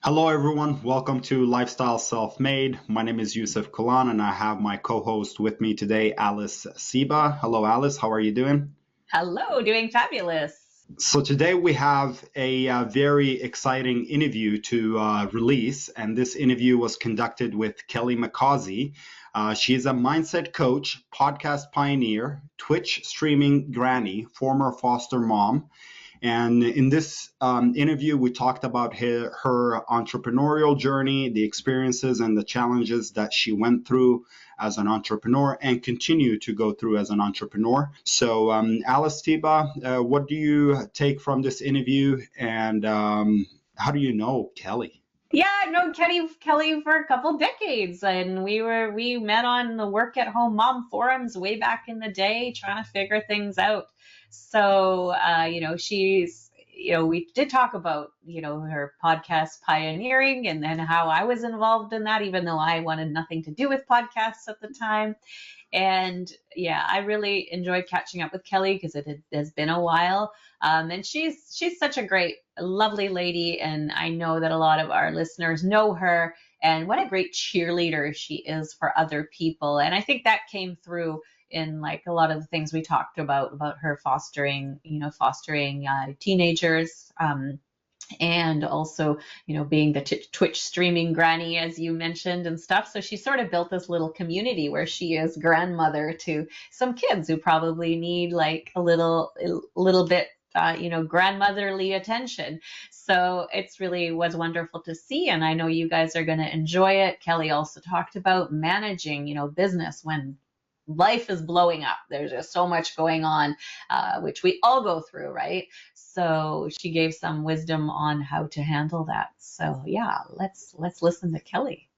Hello, everyone. Welcome to Lifestyle Self-Made. My name is Yusuf Kulan, and I have my co-host with me today, Alice Siba. Hello, Alice. How are you doing? Hello, doing fabulous. So today we have a very exciting interview to release, and this interview was conducted with Kelly McCausey. She is a mindset coach, podcast pioneer, Twitch streaming granny, former foster mom. And in this interview, we talked about her entrepreneurial journey, the experiences and the challenges that she went through as an entrepreneur and continue to go through as an entrepreneur. So, Alice Tiba, what do you take from this interview, and how do you know Kelly? Yeah, I've known Kelly for a couple decades, and we met on the work at home mom forums way back in the day, trying to figure things out. So, we did talk about, her podcast pioneering and then how I was involved in that, even though I wanted nothing to do with podcasts at the time. And yeah, I really enjoyed catching up with Kelly because has been a while. And she's such a great, lovely lady. And I know that a lot of our listeners know her and what a great cheerleader she is for other people. And I think that came through in like a lot of the things we talked about her fostering teenagers. And also, being the Twitch streaming granny, as you mentioned, and stuff. So she sort of built this little community where she is grandmother to some kids who probably need like a little bit, grandmotherly attention. So it's really was wonderful to see. And I know you guys are going to enjoy it. Kelly also talked about managing, business when life is blowing up. There's just so much going on, which we all go through, right? So she gave some wisdom on how to handle that. So yeah, let's listen to Kelly.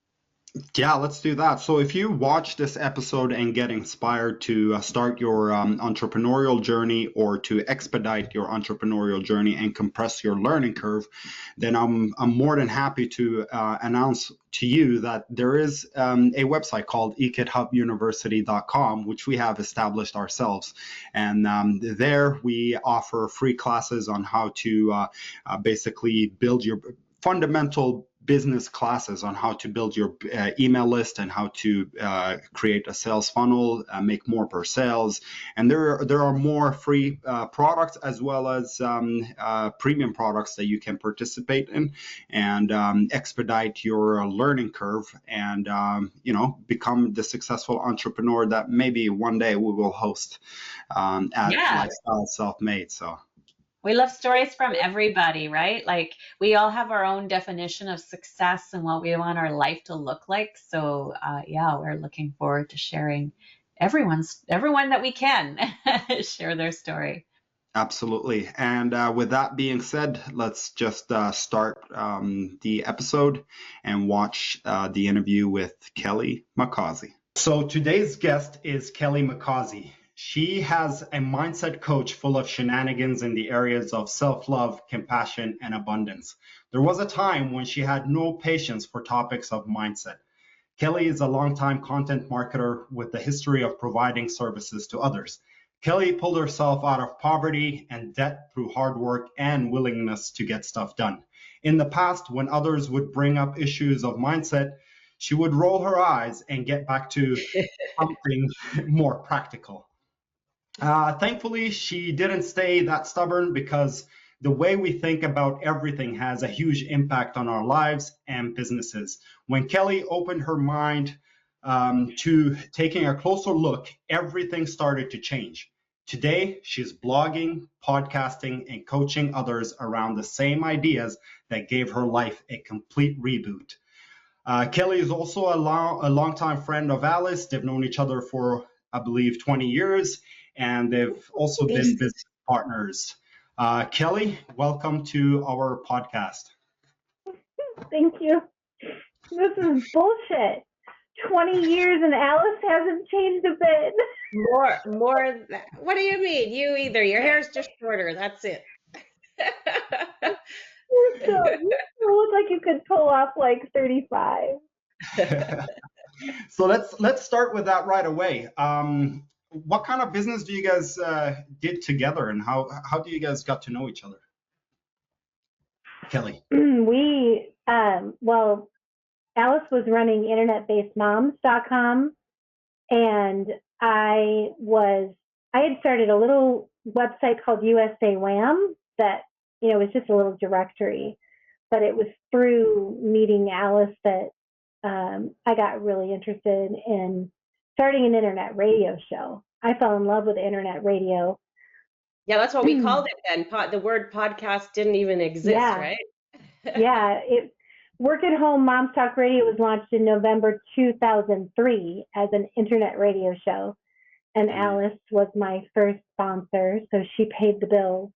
Yeah, let's do that. So if you watch this episode and get inspired to start your entrepreneurial journey or to expedite your entrepreneurial journey and compress your learning curve, then I'm more than happy to announce to you that there is a website called ekithubuniversity.com, which we have established ourselves. And there we offer free classes on how to basically build your fundamental business classes on how to build your email list and how to create a sales funnel, make more per sales. And there are more free products as well as premium products that you can participate in and expedite your learning curve and become the successful entrepreneur that maybe one day we will host at Lifestyle Self-Made. So. We love stories from everybody, right? Like we all have our own definition of success and what we want our life to look like. So we're looking forward to sharing everyone that we can share their story. Absolutely. And with that being said, let's just start the episode and watch the interview with Kelly McCausey. So today's guest is Kelly McCausey. She has a mindset coach full of shenanigans in the areas of self-love, compassion, and abundance. There was a time when she had no patience for topics of mindset. Kelly is a longtime content marketer with a history of providing services to others. Kelly pulled herself out of poverty and debt through hard work and willingness to get stuff done. In the past, when others would bring up issues of mindset, she would roll her eyes and get back to something more practical. Thankfully, she didn't stay that stubborn because the way we think about everything has a huge impact on our lives and businesses. When Kelly opened her mind to taking a closer look, everything started to change. Today, she's blogging, podcasting, and coaching others around the same ideas that gave her life a complete reboot. Kelly is also a longtime friend of Alice. They've known each other for, I believe, 20 years. And they've also been business partners. Kelly, welcome to our podcast. Thank you. This is bullshit. 20 years and Alice hasn't changed a bit. More. What do you mean? Your hair's just shorter. That's it. You look like you could pull off like 35. So let's start with that right away. What kind of business do you guys did together, and how do you guys got to know each other? Kelly. We well, Alice was running internetbasedmoms.com, and I had started a little website called USA Wham that, was just a little directory, but it was through meeting Alice that I got really interested in starting an internet radio show. I fell in love with internet radio. Yeah, that's what we called it then. The word podcast didn't even exist, right? Yeah. Work at Home Moms Talk Radio was launched in November 2003 as an internet radio show. And Alice was my first sponsor, so she paid the bills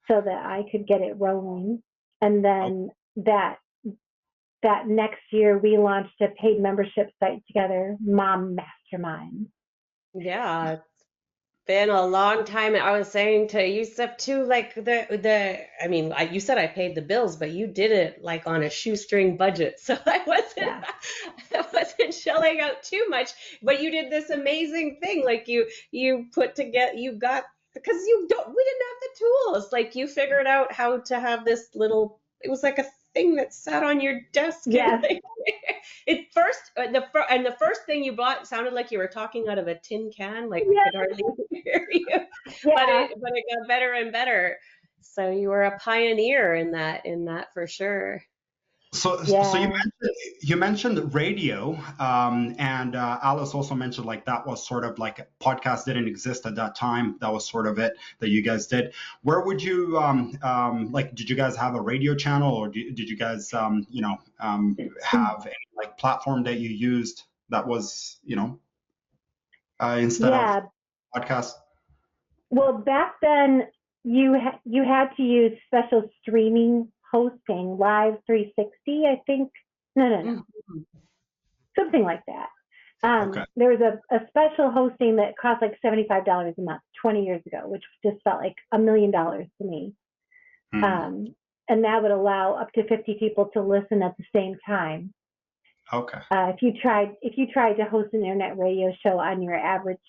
so that I could get it rolling. And then that next year, we launched a paid membership site together, Mom Mastermind. Yeah, it's been a long time. I was saying to Yusuf too, like you said I paid the bills, but you did it like on a shoestring budget, so I wasn't shelling out too much. But you did this amazing thing, like you put together, because we didn't have the tools. Like you figured out how to have this little. It was like a thing that sat on your desk. Yes. The first thing you bought sounded like you were talking out of a tin can, like we could hardly hear you. Yeah. But it got better and better. So you were a pioneer in that for sure. So you mentioned radio, and Alice also mentioned like that was sort of like podcast didn't exist at that time. That was sort of it that you guys did. Where would you like? Did you guys have a radio channel, or did you guys have any like platform that you used that was instead of podcast? Well, back then you had to use special streaming hosting, Live 360, I think. No. Something like that. There was a special hosting that cost like $75 a month 20 years ago, which just felt like $1 million to me. And that would allow up to 50 people to listen at the same time. Okay. If you tried to host an internet radio show on your average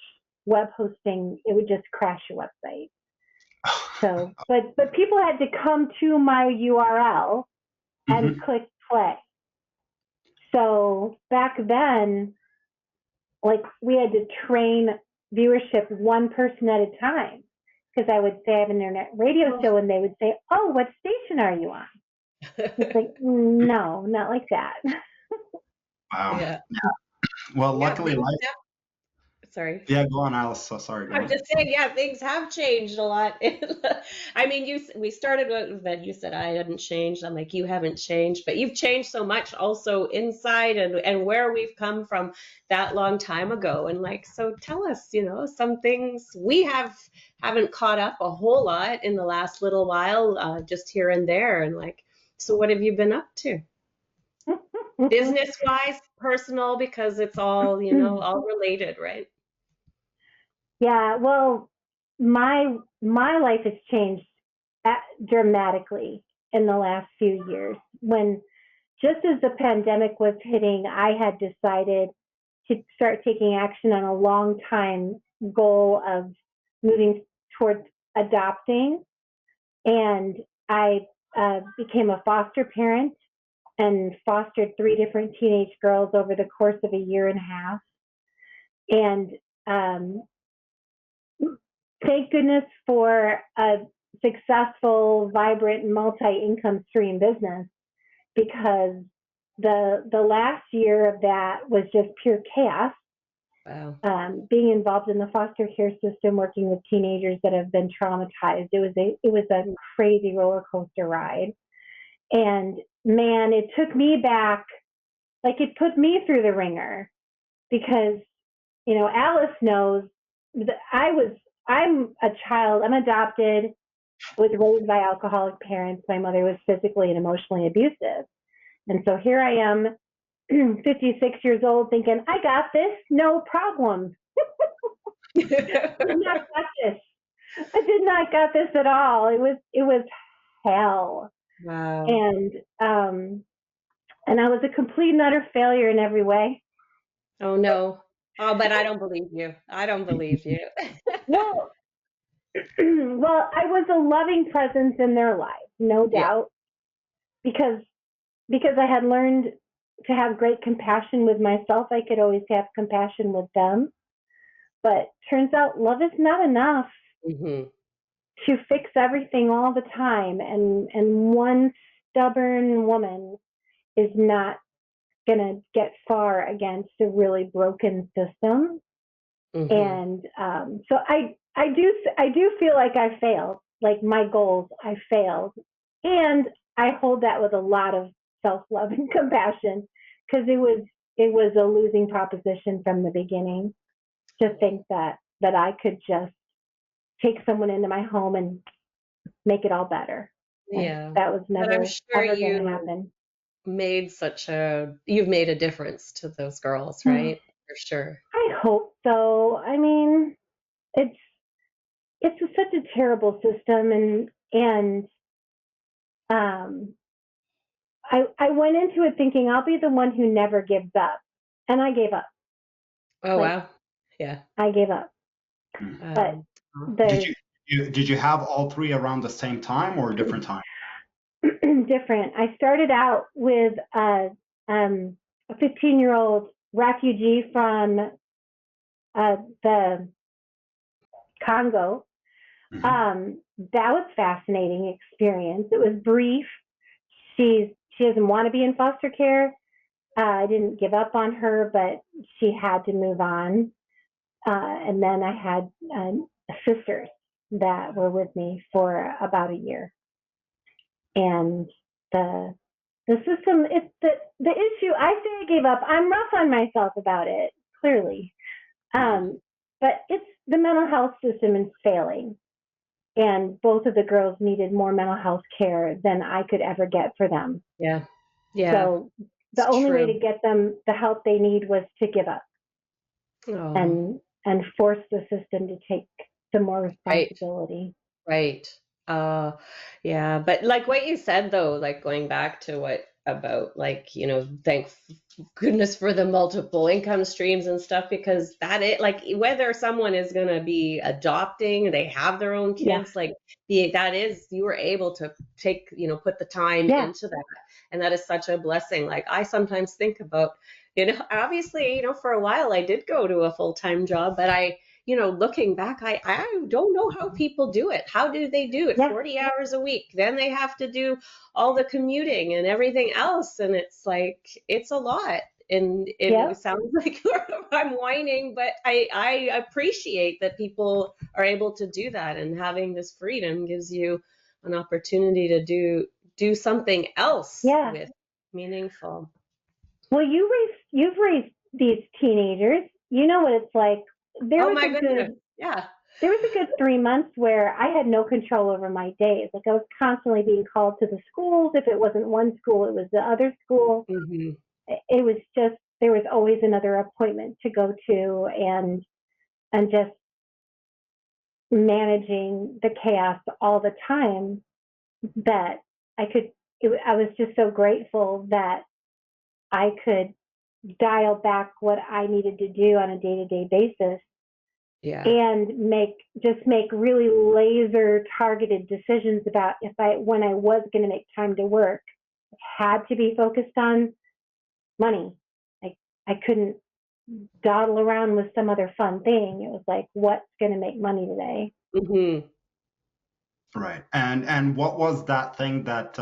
web hosting, it would just crash your website. So, but people had to come to my URL and click play. So back then, like we had to train viewership one person at a time, because I would say I have an internet radio show, and they would say, "Oh, what station are you on?" It's like, no, not like that. Wow. Yeah. Well, luckily, Sorry. Yeah, go on, Alice. So sorry. I'm just saying, things have changed a lot. I mean, we started with that. You said I hadn't changed. I'm like, you haven't changed, but you've changed so much also inside and where we've come from that long time ago. And like, so tell us, some things we haven't caught up a whole lot in the last little while, just here and there. And like, so what have you been up to? Business-wise, personal, because it's all, all related, right? Yeah, well, my life has changed dramatically in the last few years. When just as the pandemic was hitting, I had decided to start taking action on a long time goal of moving towards adopting, and I became a foster parent and fostered 3 different teenage girls over the course of a year and a half, and thank goodness for a successful, vibrant, multi-income stream business, because the last year of that was just pure chaos. Wow. Being involved in the foster care system, working with teenagers that have been traumatized, it was a crazy roller coaster ride. And man, it took me back, like it put me through the ringer, because Alice knows that I'm a child. I'm adopted, was raised by alcoholic parents. My mother was physically and emotionally abusive. And so here I am, 56 years old, thinking, I got this, no problem. I did not got this. I did not got this at all. It was hell. Wow. And I was a complete and utter failure in every way. Oh no. Oh, but I don't believe you. Well, I was a loving presence in their lives, no doubt, because because I had learned to have great compassion with myself, I could always have compassion with them. But turns out love is not enough Mm-hmm. to fix everything all the time. And one stubborn woman is not going to get far against a really broken system. Mm-hmm. And so I do feel like I failed, like my goals, I failed. And I hold that with a lot of self-love and compassion, because it was a losing proposition from the beginning to think that I could just take someone into my home and make it all better. Yeah. That was But I'm never sure ever going to you happen. you've made a difference to those girls, right? For sure. I hope so. I mean, it's such a terrible system, and I went into it thinking I'll be the one who never gives up, and I gave up. Oh, Like, wow. Yeah. I gave up. But there's Did you have all three around the same time or a different time? different. I started out with a 15-year-old refugee from the Congo. Mm-hmm. That was fascinating experience. It was brief. She doesn't want to be in foster care. I didn't give up on her, but she had to move on. And then I had sisters that were with me for about a year. And the system, it's the issue. I say I gave up. I'm rough on myself about it, clearly. But it's the mental health system is failing. And both of the girls needed more mental health care than I could ever get for them. Yeah. Yeah. So the only way to get them the help they need was to give up and force the system to take some more responsibility. Right. Yeah. But like what you said though, like going back to what about like, thank goodness for the multiple income streams and stuff, because like whether someone is going to be adopting, they have their own kids, like you were able to take, put the time into that. And that is such a blessing. Like I sometimes think about, obviously, for a while I did go to a full-time job, but looking back, I don't know how people do it. How do they do it? 40 hours a week. Then they have to do all the commuting and everything else. And it's like, it's a lot. And it sounds like I'm whining, but I appreciate that people are able to do that. And having this freedom gives you an opportunity to do something else with meaningful. Well, you've raised these teenagers. You know what it's like. There was a good 3 months where I had no control over my days. Like I was constantly being called to the schools. If it wasn't one school, it was the other school. Mm-hmm. It was just, there was always another appointment to go to, and just managing the chaos all the time that I was just so grateful that I could dial back what I needed to do on a day-to-day basis. And make really laser targeted decisions about when I was going to make time to work, it had to be focused on money. I couldn't dawdle around with some other fun thing. It was like, what's going to make money today? Mm-hmm. Right. And what was that thing that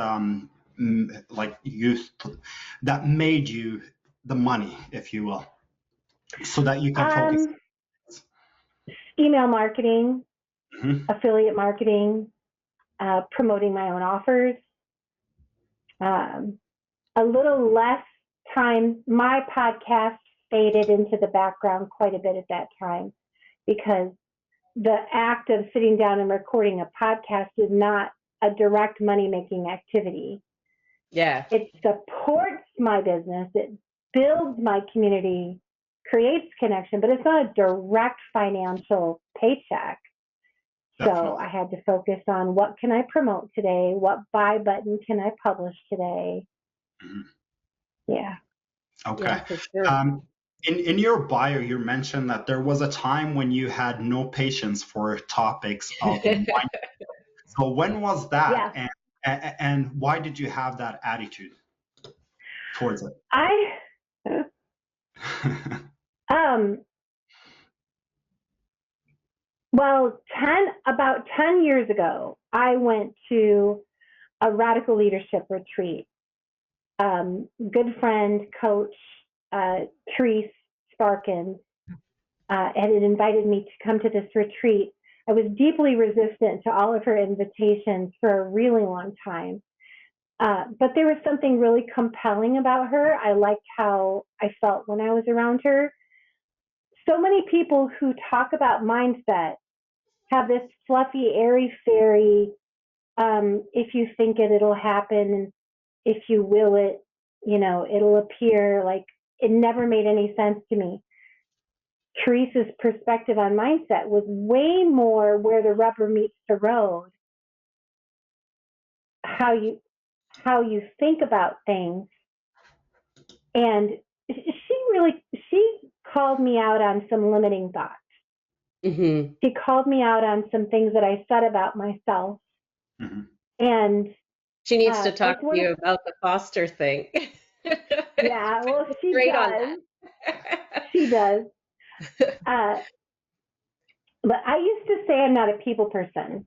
that made you the money, if you will, so that you can focus? Email marketing, affiliate marketing, promoting my own offers, a little less time. My podcast faded into the background quite a bit at that time, because the act of sitting down and recording a podcast is not a direct money-making activity. Yeah. It supports my business. It builds my community, creates connection, but it's not a direct financial paycheck. Definitely. So I had to focus on what can I promote today? What buy button can I publish today? Yeah. Okay. Yeah, for sure. In your bio, you mentioned that there was a time when you had no patience for topics of wine. So when was that? Yeah. And why did you have that attitude? towards it? Um, well, about 10 years ago, I went to a radical leadership retreat. Good friend, coach, Therese Sparkins, had invited me to come to this retreat. I was deeply resistant to all of her invitations for a really long time. But there was something really compelling about her. I liked how I felt when I was around her. So many people who talk about mindset have this fluffy, airy-fairy, if you think it, it'll happen. If you will it, it'll appear. Like, it never made any sense to me. Teresa's perspective on mindset was way more where the rubber meets the road. How you think about things. And she called me out on some limiting thoughts. Mm-hmm. She called me out on some things that I said about myself. Mm-hmm. And she needs to talk to you about the foster thing. Yeah, well, she Great does. on that. She does. But I used to say I'm not a people person.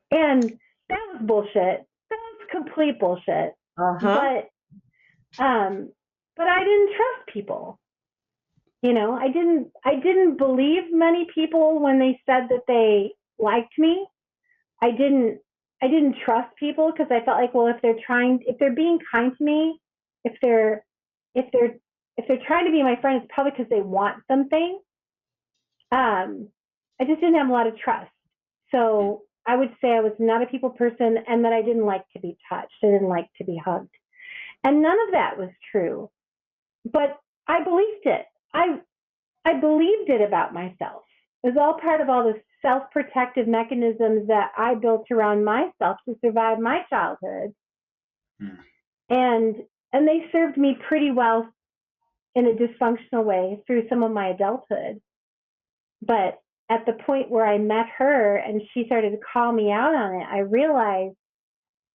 And that was bullshit. That was complete bullshit. Uh-huh. But I didn't trust people. I didn't believe many people when they said that they liked me. I didn't trust people because I felt like, well, if they're being kind to me, if they're trying to be my friend, it's probably because they want something. I just didn't have a lot of trust. So I would say I was not a people person, and that I didn't like to be touched. I didn't like to be hugged. And none of that was true. But I believed it. I believed it about myself. It was all part of all the self-protective mechanisms that I built around myself to survive my childhood. Mm. And they served me pretty well in a dysfunctional way through some of my adulthood. But at the point where I met her and she started to call me out on it, I realized,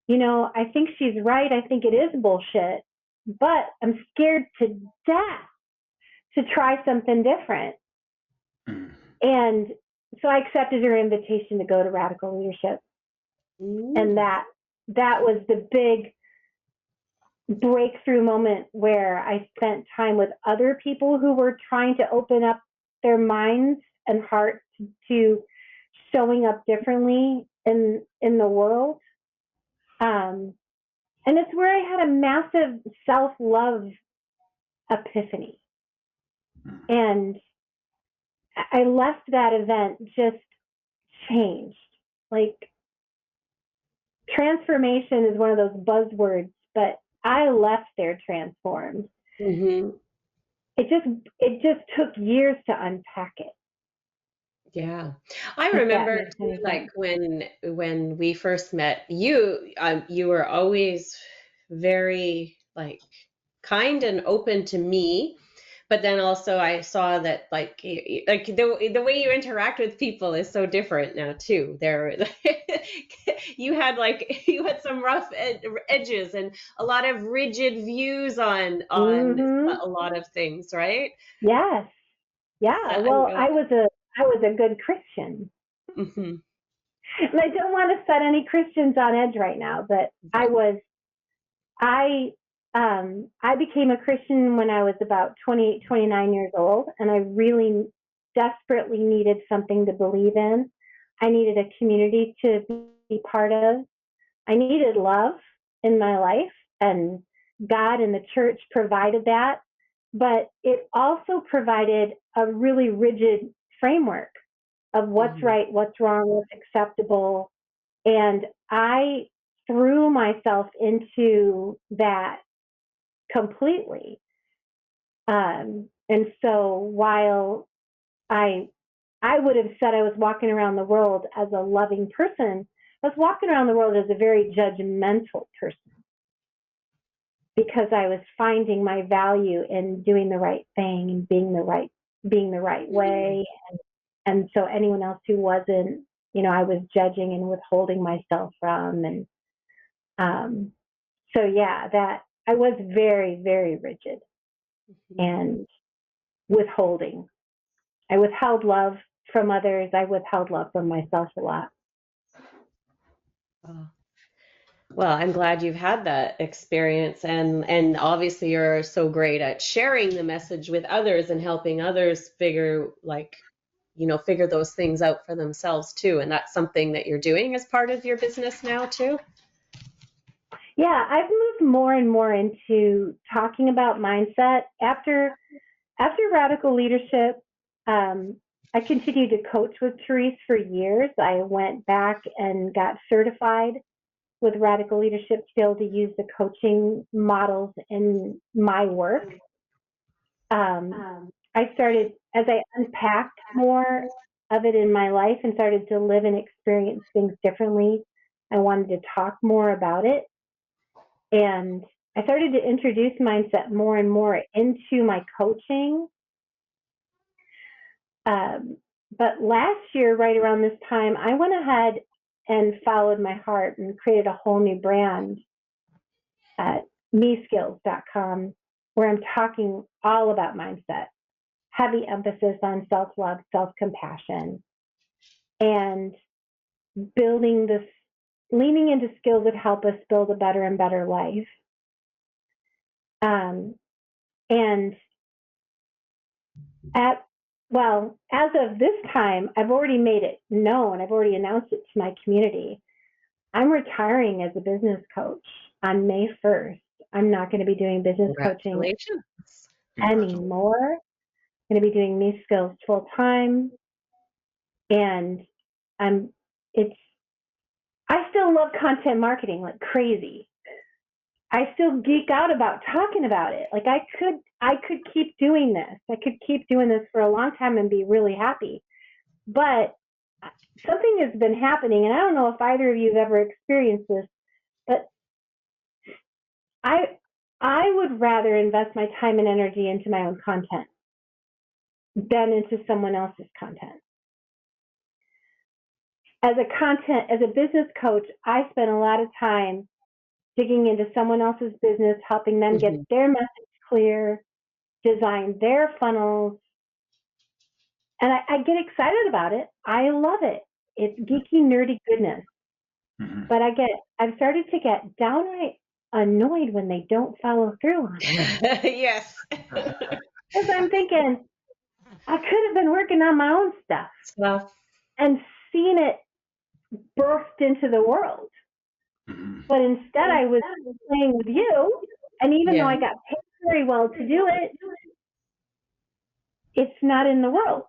I think she's right. I think it is bullshit, but I'm scared to death to try something different. Mm. And so I accepted her invitation to go to radical leadership. And that was the big breakthrough moment where I spent time with other people who were trying to open up their minds and hearts to showing up differently in the world. And it's where I had a massive self-love epiphany. And I left that event just changed. Like, transformation is one of those buzzwords, but I left there transformed. Mm-hmm. It just took years to unpack it. Yeah, I remember too, like when we first met, you were always very like kind and open to me, but then also I saw that like the way you interact with people is so different now too. You had some rough edges and a lot of rigid views on a lot of things, right? Yes. Yeah. Well, I was a good Christian. Mm-hmm. And I don't want to set any Christians on edge right now, but I became a Christian when I was about 28, 29 years old, and I really desperately needed something to believe in. I needed a community to be part of. I needed love in my life, and God and the church provided that, but it also provided a really rigid framework of what's right, what's wrong, what's acceptable. And I threw myself into that completely. And so while I would have said I was walking around the world as a loving person, I was walking around the world as a very judgmental person, because I was finding my value in doing the right thing and being the right way. And so anyone else who wasn't, I was judging and withholding myself from. And so yeah, that I was very, very rigid and withholding. I withheld love from others. I withheld love from myself a lot. Oh. Well, I'm glad you've had that experience, and obviously you're so great at sharing the message with others and helping others figure figure those things out for themselves too. And that's something that you're doing as part of your business now too. Yeah, I've moved more and more into talking about mindset. After radical leadership, I continued to coach with Therese for years. I went back and got certified with radical leadership to be able to use the coaching models in my work. I started, as I unpacked more of it in my life and started to live and experience things differently, I wanted to talk more about it. And I started to introduce mindset more and more into my coaching. But last year, right around this time, I went ahead and followed my heart and created a whole new brand at meskills.com, where I'm talking all about mindset, heavy emphasis on self-love, self-compassion, and building this, leaning into skills that help us build a better and better life. And as of this time, I've already made it known. I've already announced it to my community. I'm retiring as a business coach on May 1st. I'm not going to be doing business coaching anymore. I'm going to be doing Me Skills full time. And I still love content marketing like crazy. I still geek out about talking about it. Like I could keep doing this. I could keep doing this for a long time and be really happy. But something has been happening, and I don't know if either of you have ever experienced this, but I would rather invest my time and energy into my own content than into someone else's content. As a business coach, I spend a lot of time digging into someone else's business, helping them get their message clear, design their funnels. And I get excited about it. I love it. It's geeky, nerdy goodness. But I've started to get downright annoyed when they don't follow through on it. Yes. Because I'm thinking, I could have been working on my own stuff and seen it burst into the world. But instead I was playing with you, and even though I got paid very well to do it, it's not in the world.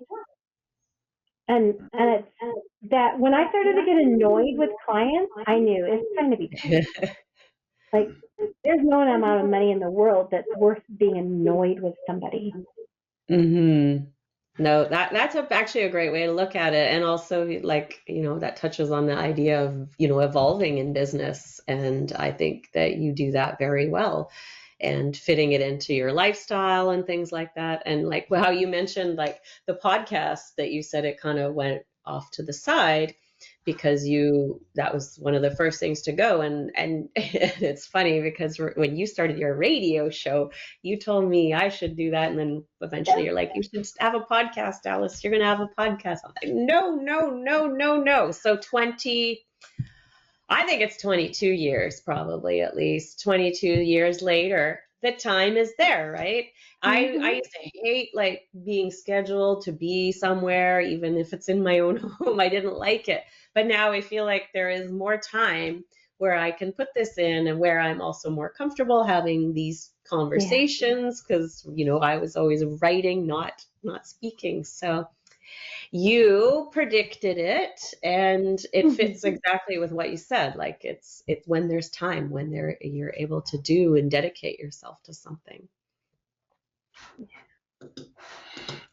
And it's that when I started to get annoyed with clients, I knew it's time to be done. Like, there's no amount of money in the world that's worth being annoyed with somebody. No, that's actually a great way to look at it. And also, like, that touches on the idea of, evolving in business. And I think that you do that very well, and fitting it into your lifestyle and things like that. And like how you mentioned, like the podcast that you said it kind of went off to the side because that was one of the first things to go. And it's funny because when you started your radio show, you told me I should do that. And then eventually you're like, you should have a podcast, Alice. You're going to have a podcast. I'm like, no. So I think it's 22 years, probably at least 22 years later, the time is there, right? I used to hate like being scheduled to be somewhere, even if it's in my own home. I didn't like it. But now I feel like there is more time where I can put this in, and where I'm also more comfortable having these conversations because, I was always writing, not speaking. So you predicted it, and it fits exactly with what you said. Like it's when there's time, when you're able to do and dedicate yourself to something.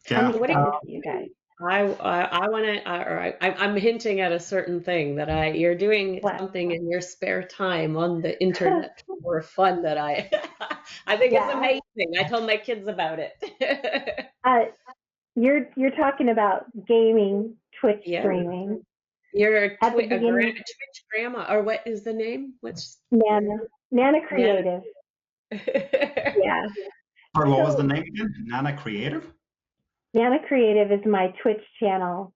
Yeah. What do you guys? I want to, I'm hinting at a certain thing that you're doing something in your spare time on the internet for fun that I think it's amazing. I told my kids about it. You're talking about gaming, Twitch streaming. You're a Twitch grandma, or what is the name? What's NanaCreative. Yeah. Or what was the So name again? NanaCreative? NanaCreative is my Twitch channel.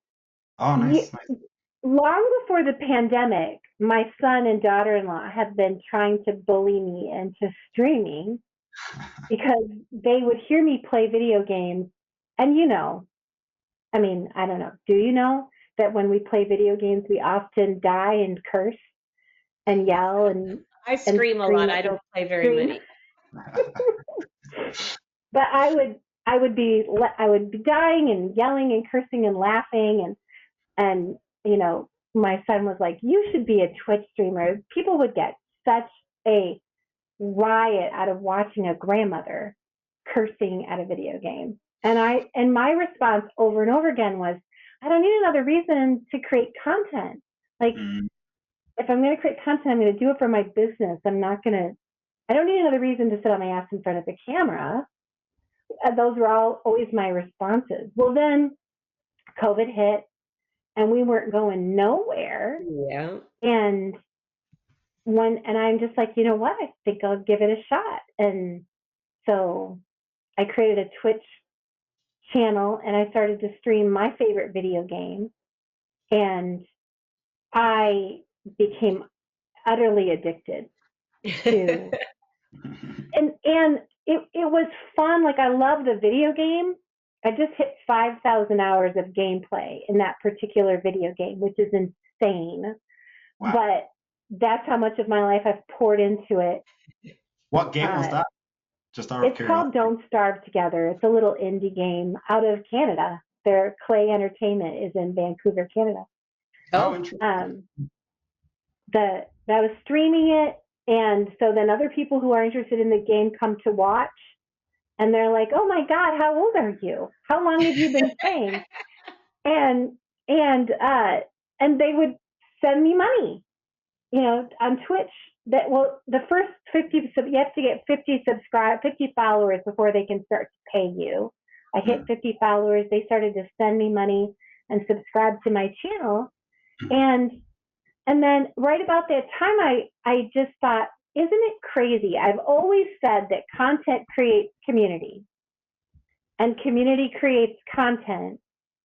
Oh, nice, nice. Long before the pandemic, my son and daughter-in-law have been trying to bully me into streaming because they would hear me play video games. And I mean, I don't know. Do you know that when we play video games, we often die and curse and yell I and scream a lot. scream I at the don't play very screen? many. But I would be dying and yelling and cursing and laughing and my son was like, you should be a Twitch streamer. People would get such a riot out of watching a grandmother cursing at a video game. And my response over and over again was, I don't need another reason to create content. Like, Mm, if I'm going to create content, I'm going to do it for my business. I don't need another reason to sit on my ass in front of the camera. Those were always my responses. Well, then COVID hit and we weren't going nowhere. Yeah. And I'm just like, you know what? I think I'll give it a shot. And so I created a Twitch channel and I started to stream my favorite video game. And I became utterly addicted to and it was fun. Like, I love the video game. I just hit 5,000 hours of gameplay in that particular video game, which is insane. wow. But that's how much of my life I've poured into it. What game was that? Just out of It's curiosity. called Don't Starve Together. It's a little indie game out of Canada. Their Clay Entertainment is in Vancouver, Canada. Oh, interesting. I was streaming it, and so then other people who are interested in the game come to watch, and they're like, "Oh my God, how old are you? How long have you been playing?" and and they would send me money, on Twitch. The first 50, you have to get 50 followers before they can start to pay you. I hit 50 followers. They started to send me money and subscribe to my channel, and then right about that time, I just thought, isn't it crazy? I've always said that content creates community, and community creates content.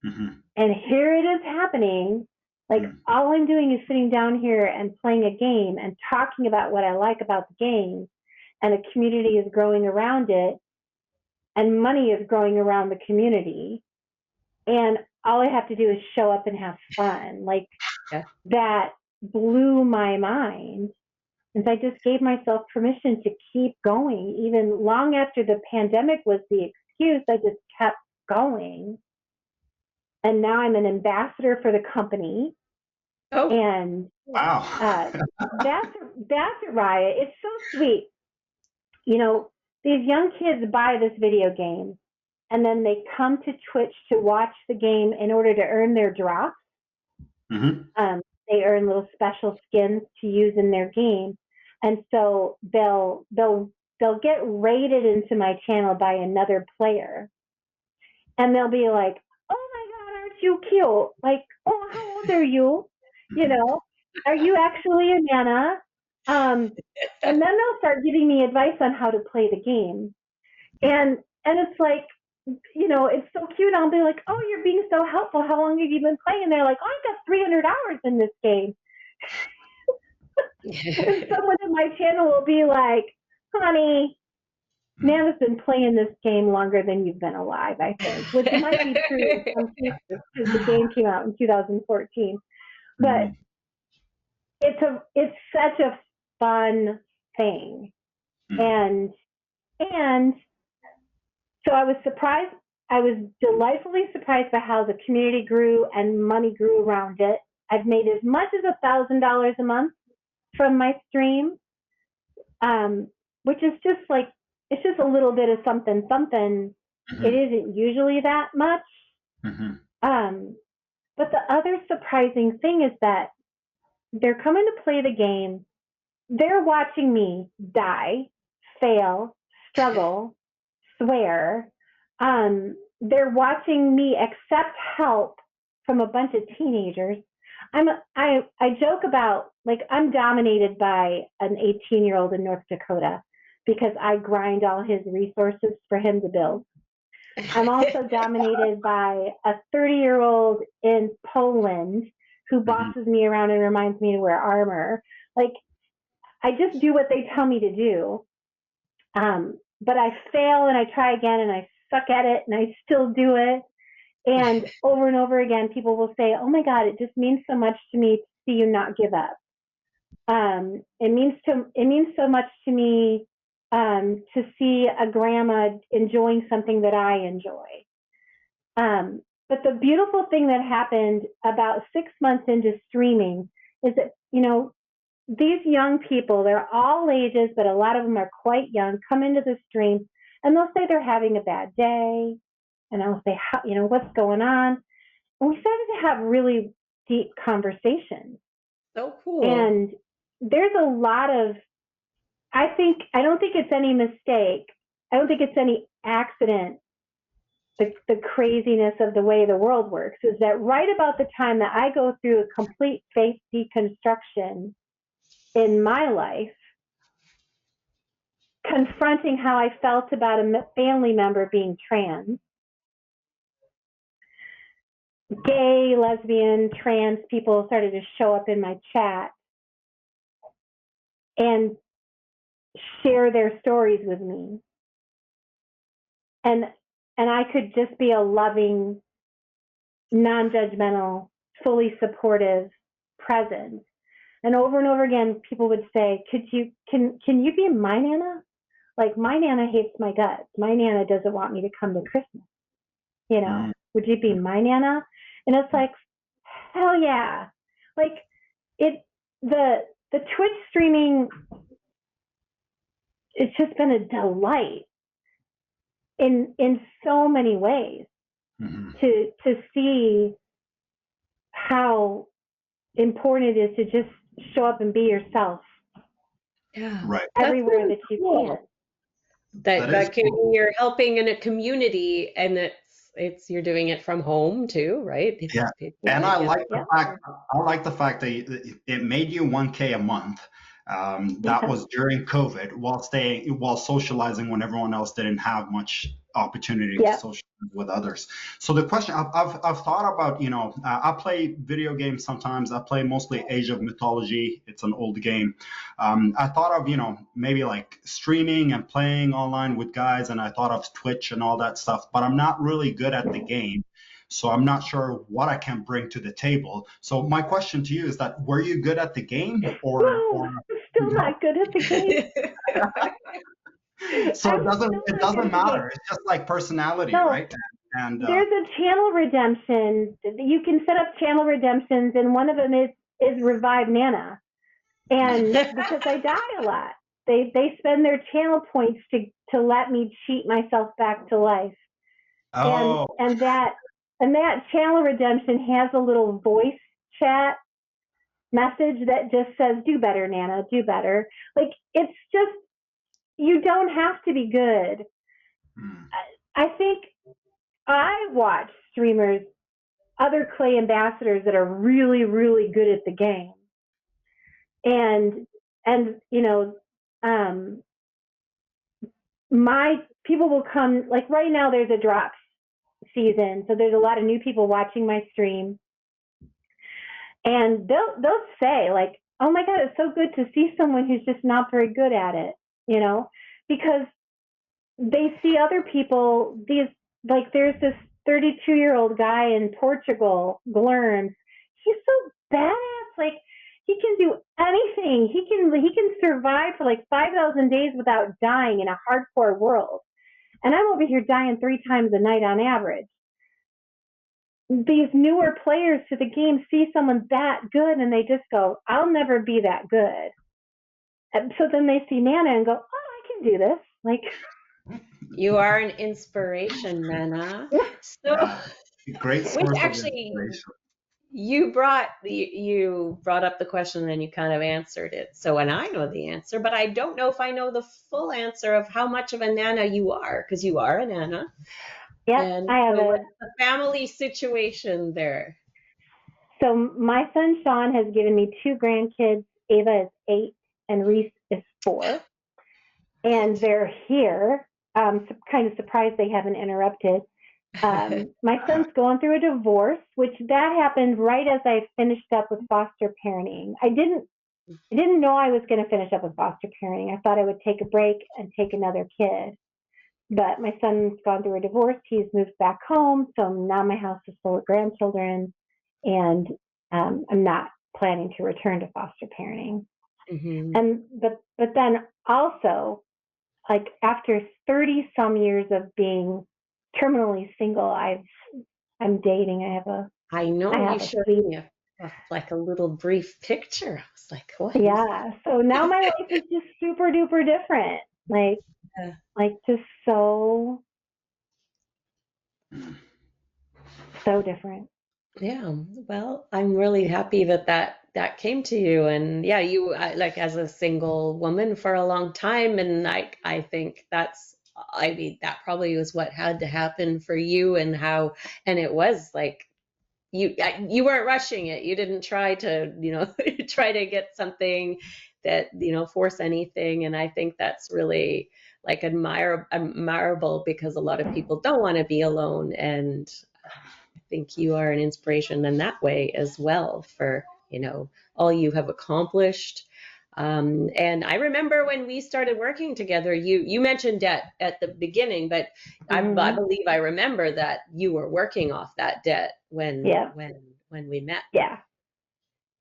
Mm-hmm. And here it is happening. Like, all I'm doing is sitting down here and playing a game and talking about what I like about the game, and a community is growing around it, and money is growing around the community. And all I have to do is show up and have fun. Like, that blew my mind. And so I just gave myself permission to keep going. Even long after the pandemic was the excuse, I just kept going. And now I'm an ambassador for the company. Oh, And Wow. that's a riot. It's so sweet. These young kids buy this video game, and then they come to Twitch to watch the game in order to earn their drops. Mm-hmm. They earn little special skins to use in their game, and so they'll get raided into my channel by another player, and they'll be like, "Oh my God, aren't you cute? Like, oh, how old are you? Are you actually a Nana?" And then they'll start giving me advice on how to play the game, and it's like, it's so cute. I'll be like, "Oh, you're being so helpful. How long have you been playing?" And they're like, "Oh, I've got 300 hours in this game." And someone in my channel will be like, "Honey, Nana's been playing this game longer than you've been alive, I think," which might be true in some cases because the game came out in 2014. But it's such a fun thing, and so I was surprised. I was delightfully surprised by how the community grew and money grew around it. I've made as much as $1,000 a month from my stream, which is just like, it's just a little bit of something. Mm-hmm. It isn't usually that much. Mm-hmm. But the other surprising thing is that they're coming to play the game. They're watching me die, fail, struggle, swear. They're watching me accept help from a bunch of teenagers. I joke about, like, I'm dominated by an 18-year-old in North Dakota because I grind all his resources for him to build. I'm also dominated by a 30-year-old in Poland who bosses me around and reminds me to wear armor. Like, I just do what they tell me to do. But I fail and I try again and I suck at it and I still do it. And over again, people will say, "Oh my God, it just means so much to me to see you not give up. It means so much to me to see a grandma enjoying something that I enjoy." But the beautiful thing that happened about 6 months into streaming is that, these young people, they're all ages, but a lot of them are quite young, come into the stream and they'll say they're having a bad day. And I'll say, what's going on? And we started to have really deep conversations. So cool. And there's a lot of, I don't think it's any mistake. I don't think it's any accident, the craziness of the way the world works, is that right about the time that I go through a complete faith deconstruction in my life, confronting how I felt about a family member being trans, gay, lesbian, trans people started to show up in my chat and share their stories with me. And I could just be a loving, non-judgmental, fully supportive presence. And over again, people would say, can you be my Nana? Like, my Nana hates my guts. My Nana doesn't want me to come to Christmas. Would you be my Nana? And it's like, hell yeah. Like, the Twitch streaming, it's just been a delight in so many ways to see how important it is to just show up and be yourself. Yeah. Right. Everywhere that you can. That you're helping in a community, and it's you're doing it from home too, right? Yeah. And I like the fact that it made you 1K a month. That was during COVID, while socializing when everyone else didn't have much opportunity to socialize with others. So the question I've thought about, I play video games sometimes. I play mostly Age of Mythology. It's an old game. I thought of, maybe like streaming and playing online with guys, and I thought of Twitch and all that stuff, but I'm not really good at the game. So I'm not sure what I can bring to the table. So my question to you is that, were you good at the game or I'm still not good at the game. So it doesn't matter. It's just like personality, right? And there's a channel redemption. You can set up channel redemptions, and one of them is Revive Nana. And because I die a lot, they spend their channel points to let me cheat myself back to life. Oh. And that channel redemption has a little voice chat message that just says, "Do better, Nana, do better." Like, it's just, you don't have to be good. I think I watch streamers, other Clay ambassadors that are really, really good at the game. And my people will come, like right now there's a drop season, so there's a lot of new people watching my stream. And they'll say, like, "Oh my God, it's so good to see someone who's just not very good at it," because they see other people, there's this 32-year-old guy in Portugal, Glurns. He's so badass. Like, he can do anything. He can survive for like 5,000 days without dying in a hardcore world. And I'm over here dying 3 times a night on average. These newer players to the game see someone that good and they just go, "I'll never be that good." And so then they see Nana and go, "Oh, I can do this." Like, you are an inspiration, Nana. So great source of inspiration. You brought up the question and you kind of answered it. So, and I know the answer, but I don't know if I know the full answer of how much of a Nana you are, because you are a Nana. Yeah, I have what's the family situation there? So my son Sean has given me 2 grandkids. Ava is 8 and Reese is 4. and they're here. Kind of surprised they haven't interrupted. My son's going through a divorce, which that happened right as I finished up with foster parenting. I didn't know I was going to finish up with foster parenting. I thought I would take a break and take another kid. But my son's gone through a divorce. He's moved back home. So now my house is full of grandchildren, and I'm not planning to return to foster parenting. And but then also, like after 30 some years of being terminally single, I'm dating. I know I you have a showed sweet, me like a little brief picture. I was like, what? yeah. So now my life is just super duper different. Like just so different. Yeah, well, I'm really happy that came to you, and yeah, you like as a single woman for a long time, and I think I mean that probably was what had to happen for you, and it was like you weren't rushing it. You didn't try to try to get something that force anything, and I think that's really like admirable because a lot of people don't want to be alone, and I think you are an inspiration in that way as well for, all you have accomplished. And I remember when we started working together, you mentioned debt at the beginning, but I believe I remember that you were working off that debt when we met. Yeah.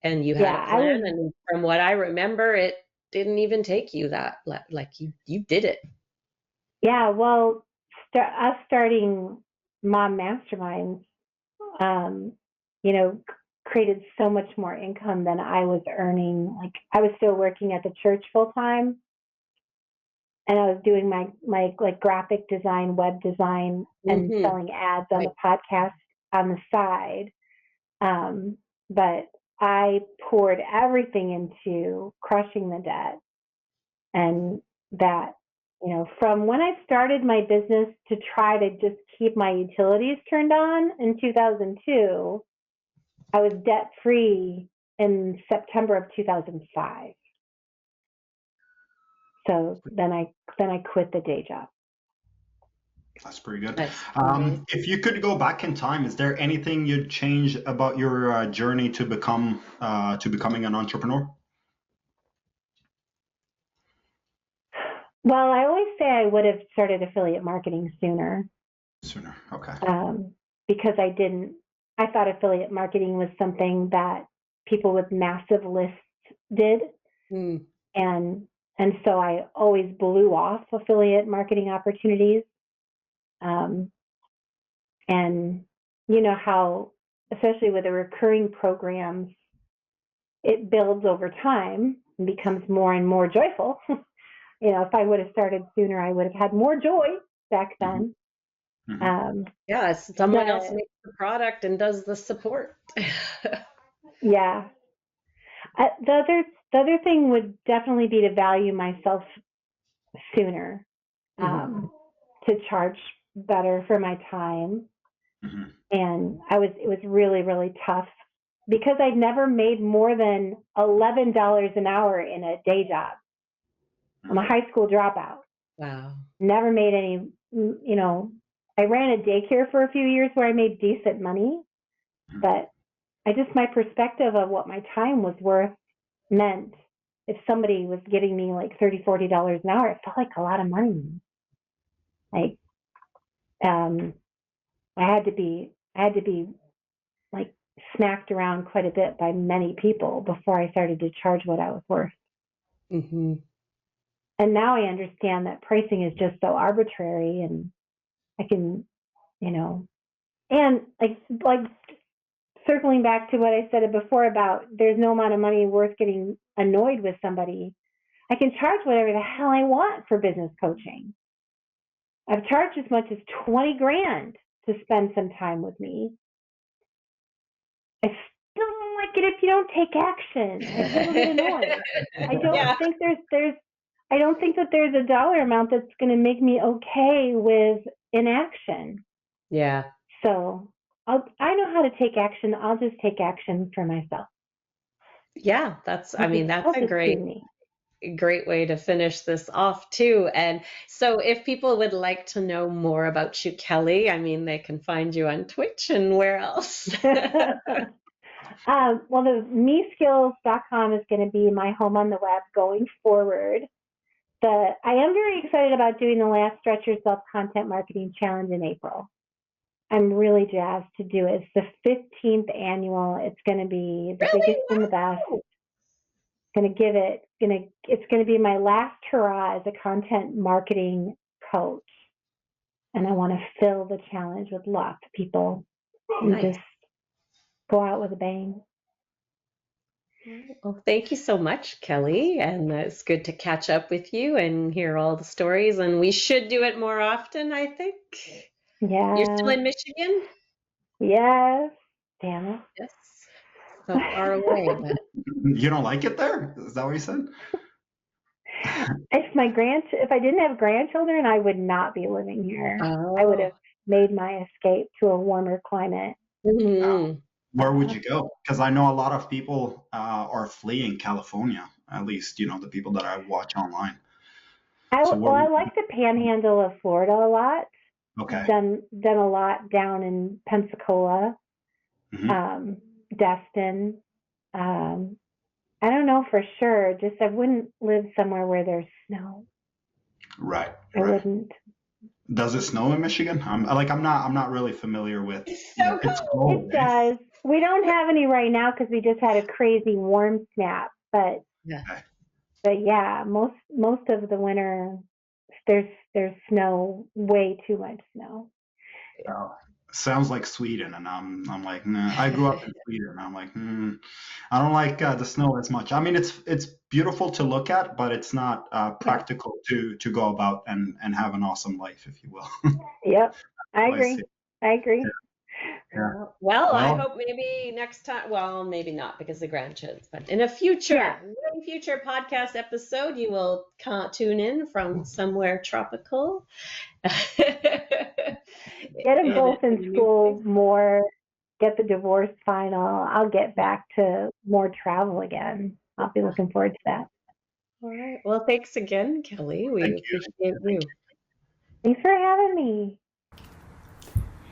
And you had a plan, and from what I remember, it didn't even take you that, like you did it. Yeah, well, us starting Mom Masterminds, created so much more income than I was earning. Like I was still working at the church full time, and I was doing my like graphic design, web design, and selling ads on the podcast on the side. But I poured everything into crushing the debt, and that, from when I started my business to try to just keep my utilities turned on in 2002, I was debt free in September of 2005. So then I quit the day job. That's pretty good. That's if you could go back in time, is there anything you'd change about your journey to becoming an entrepreneur? Well, I always say I would have started affiliate marketing sooner. Okay. Because I thought affiliate marketing was something that people with massive lists did. And so I always blew off affiliate marketing opportunities. And you know how, especially with the recurring programs, it builds over time and becomes more and more joyful. If I would have started sooner, I would have had more joy back then. Someone else makes the product and does the support. Yeah. The other thing would definitely be to value myself sooner, to charge better for my time. And it was really, really tough because I'd never made more than $11 an hour in a day job. I'm a high school dropout. Wow. Never made any, I ran a daycare for a few years where I made decent money, but my perspective of what my time was worth meant if somebody was getting me like $30, $40 an hour, it felt like a lot of money. Like, I had to be like smacked around quite a bit by many people before I started to charge what I was worth. And now I understand that pricing is just so arbitrary, and I can, and like circling back to what I said before about there's no amount of money worth getting annoyed with somebody. I can charge whatever the hell I want for business coaching. I've charged as much as $20,000 to spend some time with me. I still don't like it if you don't take action. I still get annoyed. I don't think I don't think that there's a dollar amount that's going to make me okay with inaction. Yeah. So I know how to take action. I'll just take action for myself. Yeah, that's a great. great way to finish this off too. And so if people would like to know more about you, Kelly, I mean, they can find you on Twitch and where else? Well, the meskills.com is going to be my home on the web going forward. I am very excited about doing the last Stretch Yourself Content Marketing Challenge in April. I'm really jazzed to do it. It's the 15th annual. It's going to be the biggest and the best. It's going to be my last hurrah as a content marketing coach. And I want to fill the challenge with lots of people and just go out with a bang. Well, thank you so much, Kelly. And it's good to catch up with you and hear all the stories. And we should do it more often, I think. Yeah. You're still in Michigan? Yes. Damn it. Yes. So far away. But... You don't like it there? Is that what you said? If I didn't have grandchildren, I would not be living here. Oh. I would have made my escape to a warmer climate. Mm-hmm. Where would you go? Because I know a lot of people are fleeing California, at least, the people that I watch online. I like the panhandle of Florida a lot. Okay. Done a lot down in Pensacola, Destin. I don't know for sure. Just I wouldn't live somewhere where there's snow. Right. I wouldn't. Does it snow in Michigan? I'm not really familiar with. It's cold. It does. We don't have any right now because we just had a crazy warm snap. But yeah, most of the winter there's snow, way too much snow. Sounds like Sweden, and I'm like, nah. I grew up in Sweden, and I'm like, I don't like the snow as much. I mean, it's beautiful to look at, but it's not practical to go about and have an awesome life, if you will. Yep, I agree. Yeah. Well, I hope maybe next time, well, maybe not because of grandkids, but in a future podcast episode, you will tune in from somewhere tropical. Get them both in school more, get the divorce final. I'll get back to more travel again. I'll be looking forward to that. All right. Well, thanks again, Kelly. We appreciate you. Thanks for having me.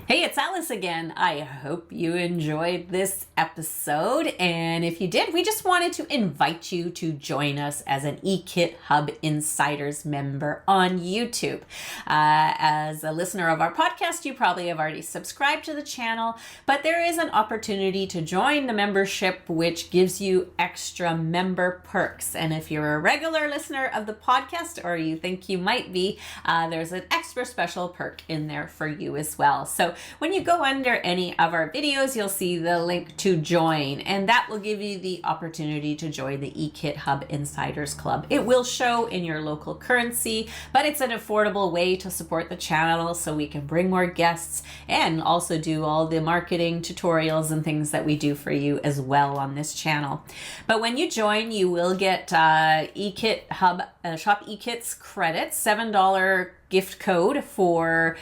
Hey, it's Alice again. I hope you enjoyed this episode. And if you did, we just wanted to invite you to join us as an eKit Hub Insiders member on YouTube. As a listener of our podcast, you probably have already subscribed to the channel, but there is an opportunity to join the membership, which gives you extra member perks. And if you're a regular listener of the podcast, or you think you might be, there's an extra special perk in there for you as well. So when you go under any of our videos, you'll see the link to join, and that will give you the opportunity to join the eKit Hub Insiders Club. It will show in your local currency, but it's an affordable way to support the channel so we can bring more guests and also do all the marketing tutorials and things that we do for you as well on this channel. But when you join, you will get eKit Hub Shop eKits credits, $7 gift code for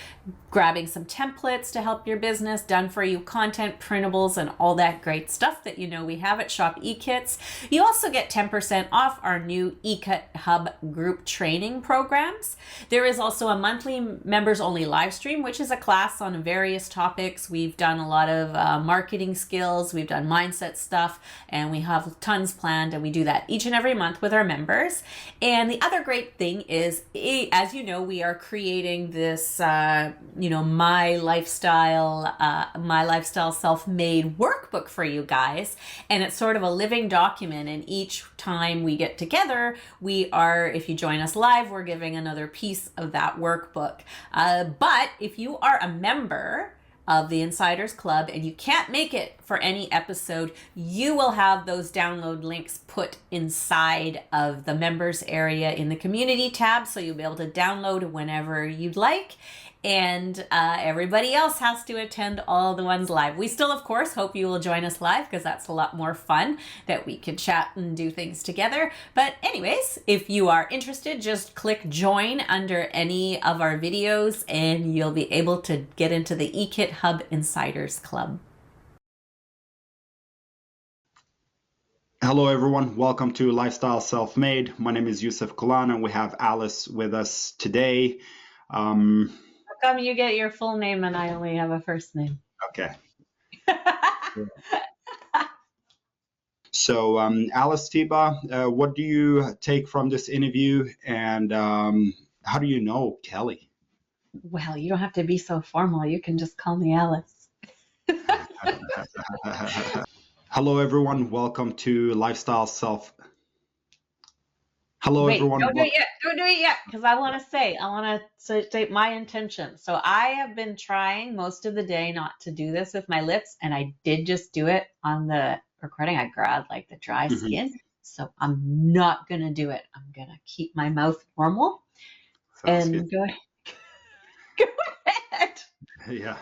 grabbing some templates to help your business, done for you content, printables, and all that great stuff that we have at Shop eKits. You also get 10% off our new eKit Hub group training programs. There is also a monthly members only live stream, which is a class on various topics. We've done a lot of marketing skills, we've done mindset stuff, and we have tons planned, and we do that each and every month with our members. And the other great thing is, as you know, we are creating this my lifestyle self-made workbook for you guys, and it's sort of a living document, and each time we get together, if you join us live, we're giving another piece of that workbook. But if you are a member of the Insiders Club and you can't make it for any episode, you will have those download links put inside of the members area in the community tab, so you'll be able to download whenever you'd like. And everybody else has to attend all the ones live. We still, of course, hope you will join us live, because that's a lot more fun that we can chat and do things together. But anyways, if you are interested, just click join under any of our videos and you'll be able to get into the eKit Hub Insiders Club. Hello, everyone. Welcome to Lifestyle Self-Made. My name is Yusuf Kulan, and we have Alice with us today. How come you get your full name and I only have a first name? Okay. So, Alice Tiba, what do you take from this interview, and how do you know Kelly? Well, you don't have to be so formal. You can just call me Alice. Hello, everyone. Welcome to Lifestyle Self. Hello, Wait, everyone. don't do it yet. Don't do it yet, because I want to state my intention. So I have been trying most of the day not to do this with my lips, and I did just do it on the recording. I grabbed like the dry skin, so I'm not gonna do it. I'm gonna keep my mouth normal. Sounds And good. go ahead. Go ahead. Yeah.